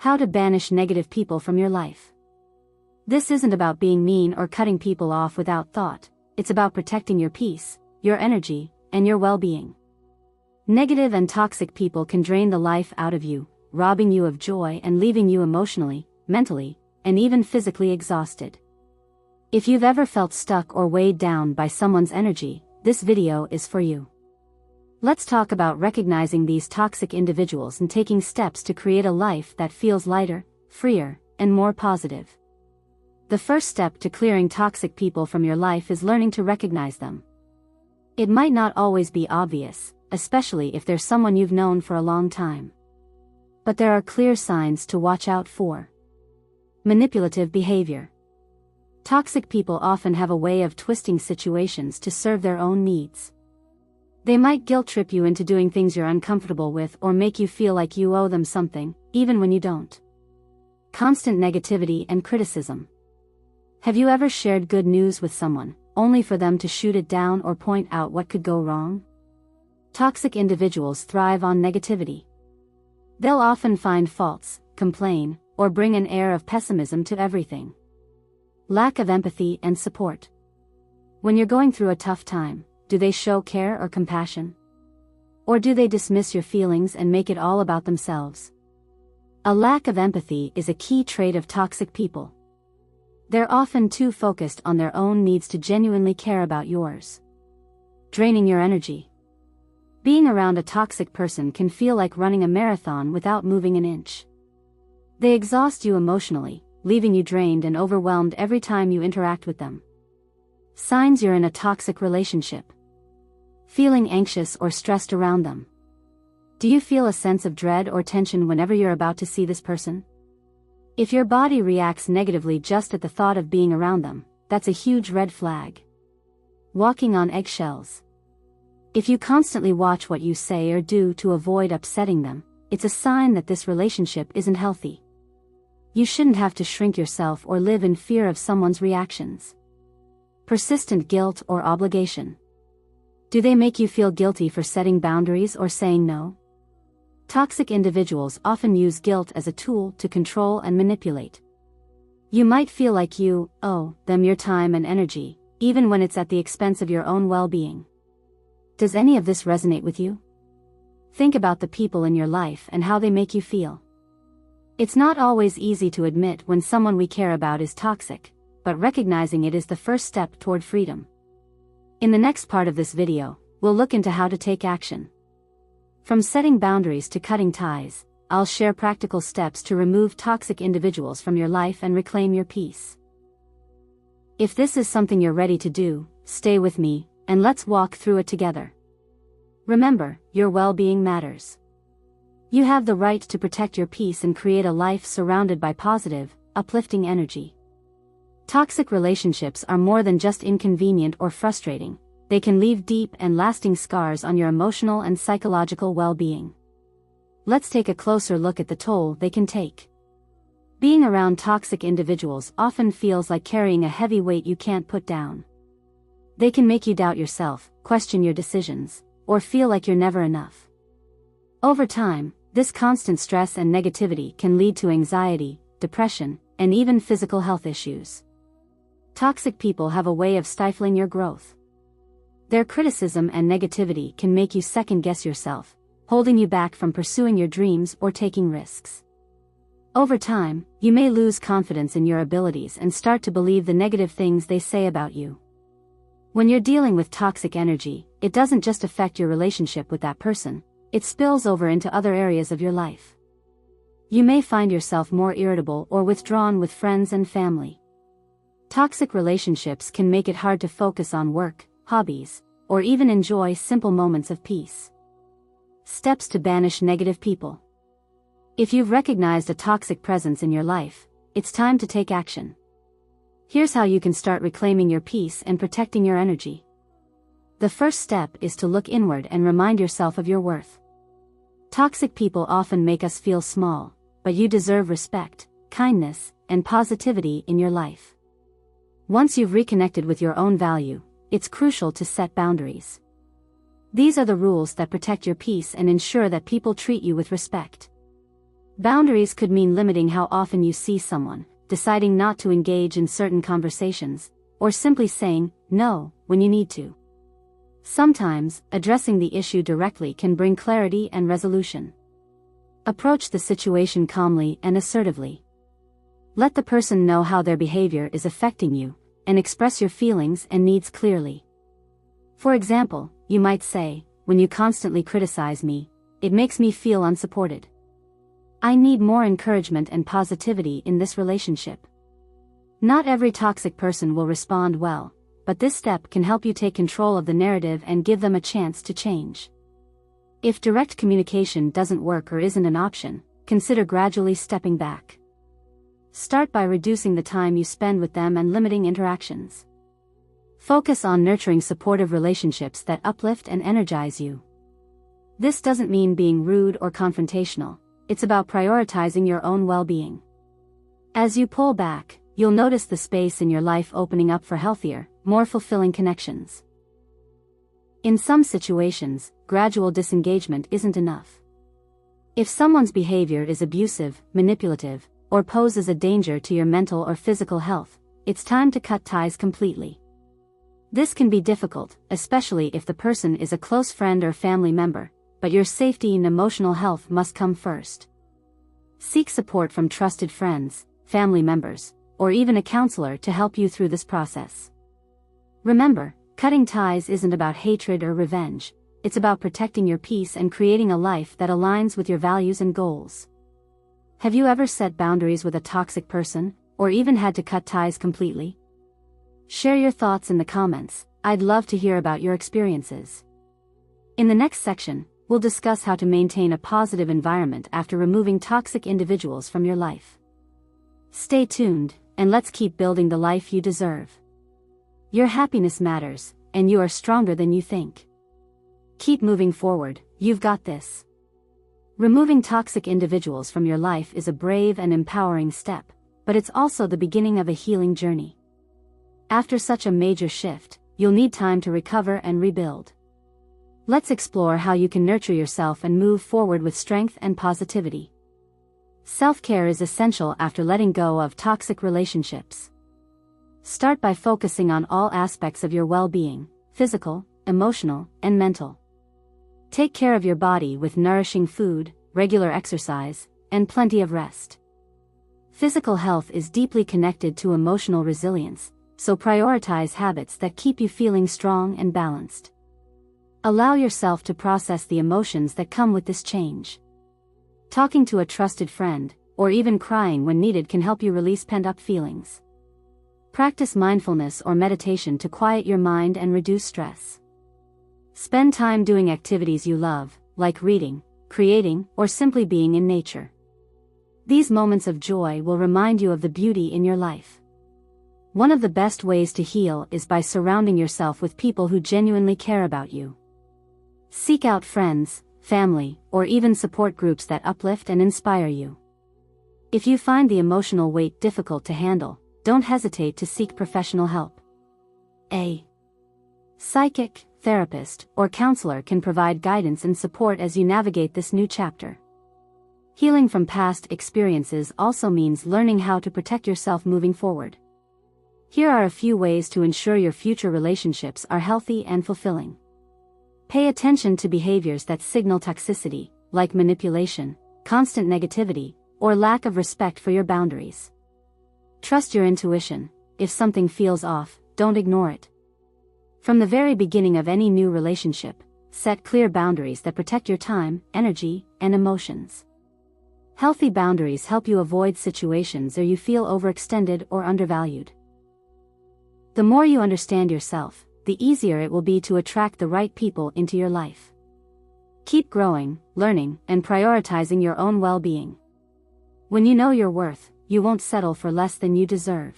How to banish negative people from your life. This isn't about being mean or cutting people off without thought, it's about protecting your peace, your energy, and your well-being. Negative and toxic people can drain the life out of you, robbing you of joy and leaving you emotionally, mentally, and even physically exhausted. If you've ever felt stuck or weighed down by someone's energy, this video is for you. Let's talk about recognizing these toxic individuals and taking steps to create a life that feels lighter, freer, and more positive. The first step to clearing toxic people from your life is learning to recognize them. It might not always be obvious, especially if they're someone you've known for a long time. But there are clear signs to watch out for. Manipulative behavior. Toxic people often have a way of twisting situations to serve their own needs. They might guilt-trip you into doing things you're uncomfortable with or make you feel like you owe them something, even when you don't. Constant negativity and criticism. Have you ever shared good news with someone, only for them to shoot it down or point out what could go wrong? Toxic individuals thrive on negativity. They'll often find faults, complain, or bring an air of pessimism to everything. Lack of empathy and support. When you're going through a tough time, do they show care or compassion? Or do they dismiss your feelings and make it all about themselves? A lack of empathy is a key trait of toxic people. They're often too focused on their own needs to genuinely care about yours. Draining your energy. Being around a toxic person can feel like running a marathon without moving an inch. They exhaust you emotionally, leaving you drained and overwhelmed every time you interact with them. Signs you're in a toxic relationship. Feeling anxious or stressed around them. Do you feel a sense of dread or tension whenever you're about to see this person? If your body reacts negatively just at the thought of being around them, that's a huge red flag. Walking on eggshells. If you constantly watch what you say or do to avoid upsetting them, it's a sign that this relationship isn't healthy. You shouldn't have to shrink yourself or live in fear of someone's reactions. Persistent guilt or obligation. Do they make you feel guilty for setting boundaries or saying no? Toxic individuals often use guilt as a tool to control and manipulate. You might feel like you owe them your time and energy, even when it's at the expense of your own well-being. Does any of this resonate with you? Think about the people in your life and how they make you feel. It's not always easy to admit when someone we care about is toxic, but recognizing it is the first step toward freedom. In the next part of this video, we'll look into how to take action. From setting boundaries to cutting ties, I'll share practical steps to remove toxic individuals from your life and reclaim your peace. If this is something you're ready to do, stay with me, and let's walk through it together. Remember, your well-being matters. You have the right to protect your peace and create a life surrounded by positive, uplifting energy. Toxic relationships are more than just inconvenient or frustrating. They can leave deep and lasting scars on your emotional and psychological well-being. Let's take a closer look at the toll they can take. Being around toxic individuals often feels like carrying a heavy weight you can't put down. They can make you doubt yourself, question your decisions, or feel like you're never enough. Over time, this constant stress and negativity can lead to anxiety, depression, and even physical health issues. Toxic people have a way of stifling your growth. Their criticism and negativity can make you second-guess yourself, holding you back from pursuing your dreams or taking risks. Over time, you may lose confidence in your abilities and start to believe the negative things they say about you. When you're dealing with toxic energy, it doesn't just affect your relationship with that person, it spills over into other areas of your life. You may find yourself more irritable or withdrawn with friends and family. Toxic relationships can make it hard to focus on work, hobbies, or even enjoy simple moments of peace. Steps to banish negative people. If you've recognized a toxic presence in your life, it's time to take action. Here's how you can start reclaiming your peace and protecting your energy. The first step is to look inward and remind yourself of your worth. Toxic people often make us feel small, but you deserve respect, kindness, and positivity in your life. Once you've reconnected with your own value, it's crucial to set boundaries. These are the rules that protect your peace and ensure that people treat you with respect. Boundaries could mean limiting how often you see someone, deciding not to engage in certain conversations, or simply saying no when you need to. Sometimes, addressing the issue directly can bring clarity and resolution. Approach the situation calmly and assertively. Let the person know how their behavior is affecting you, and express your feelings and needs clearly. For example, you might say, "When you constantly criticize me, it makes me feel unsupported. I need more encouragement and positivity in this relationship." Not every toxic person will respond well, but this step can help you take control of the narrative and give them a chance to change. If direct communication doesn't work or isn't an option, consider gradually stepping back. Start by reducing the time you spend with them and limiting interactions. Focus on nurturing supportive relationships that uplift and energize you. This doesn't mean being rude or confrontational, it's about prioritizing your own well-being. As you pull back, you'll notice the space in your life opening up for healthier, more fulfilling connections. In some situations, gradual disengagement isn't enough. If someone's behavior is abusive, manipulative, or poses a danger to your mental or physical health, it's time to cut ties completely. This can be difficult, especially if the person is a close friend or family member, but your safety and emotional health must come first. Seek support from trusted friends, family members, or even a counselor to help you through this process. Remember, cutting ties isn't about hatred or revenge, it's about protecting your peace and creating a life that aligns with your values and goals. Have you ever set boundaries with a toxic person, or even had to cut ties completely? Share your thoughts in the comments, I'd love to hear about your experiences. In the next section, we'll discuss how to maintain a positive environment after removing toxic individuals from your life. Stay tuned, and let's keep building the life you deserve. Your happiness matters, and you are stronger than you think. Keep moving forward, you've got this. Removing toxic individuals from your life is a brave and empowering step, but it's also the beginning of a healing journey. After such a major shift, you'll need time to recover and rebuild. Let's explore how you can nurture yourself and move forward with strength and positivity. Self-care is essential after letting go of toxic relationships. Start by focusing on all aspects of your well-being, physical, emotional, and mental. Take care of your body with nourishing food, regular exercise, and plenty of rest. Physical health is deeply connected to emotional resilience, so prioritize habits that keep you feeling strong and balanced. Allow yourself to process the emotions that come with this change. Talking to a trusted friend, or even crying when needed, can help you release pent-up feelings. Practice mindfulness or meditation to quiet your mind and reduce stress. Spend time doing activities you love, like reading, creating, or simply being in nature. These moments of joy will remind you of the beauty in your life. One of the best ways to heal is by surrounding yourself with people who genuinely care about you. Seek out friends, family, or even support groups that uplift and inspire you. If you find the emotional weight difficult to handle, don't hesitate to seek professional help. A psychic, therapist, or counselor can provide guidance and support as you navigate this new chapter. Healing from past experiences also means learning how to protect yourself moving forward. Here are a few ways to ensure your future relationships are healthy and fulfilling. Pay attention to behaviors that signal toxicity, like manipulation, constant negativity, or lack of respect for your boundaries. Trust your intuition. If something feels off, don't ignore it. From the very beginning of any new relationship, set clear boundaries that protect your time, energy, and emotions. Healthy boundaries help you avoid situations where you feel overextended or undervalued. The more you understand yourself, the easier it will be to attract the right people into your life. Keep growing, learning, and prioritizing your own well-being. When you know your worth, you won't settle for less than you deserve.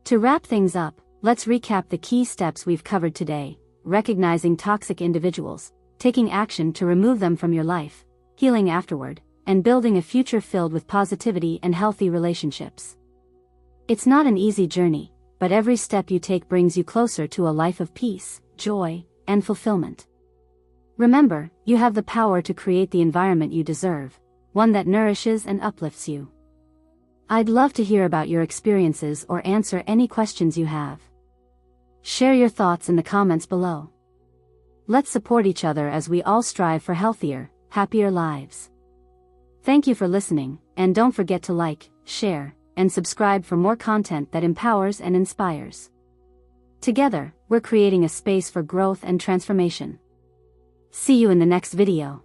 To wrap things up, let's recap the key steps we've covered today: recognizing toxic individuals, taking action to remove them from your life, healing afterward, and building a future filled with positivity and healthy relationships. It's not an easy journey, but every step you take brings you closer to a life of peace, joy, and fulfillment. Remember, you have the power to create the environment you deserve, one that nourishes and uplifts you. I'd love to hear about your experiences or answer any questions you have. Share your thoughts in the comments below. Let's support each other as we all strive for healthier, happier lives. Thank you for listening, and don't forget to like, share, and subscribe for more content that empowers and inspires. Together, we're creating a space for growth and transformation. See you in the next video.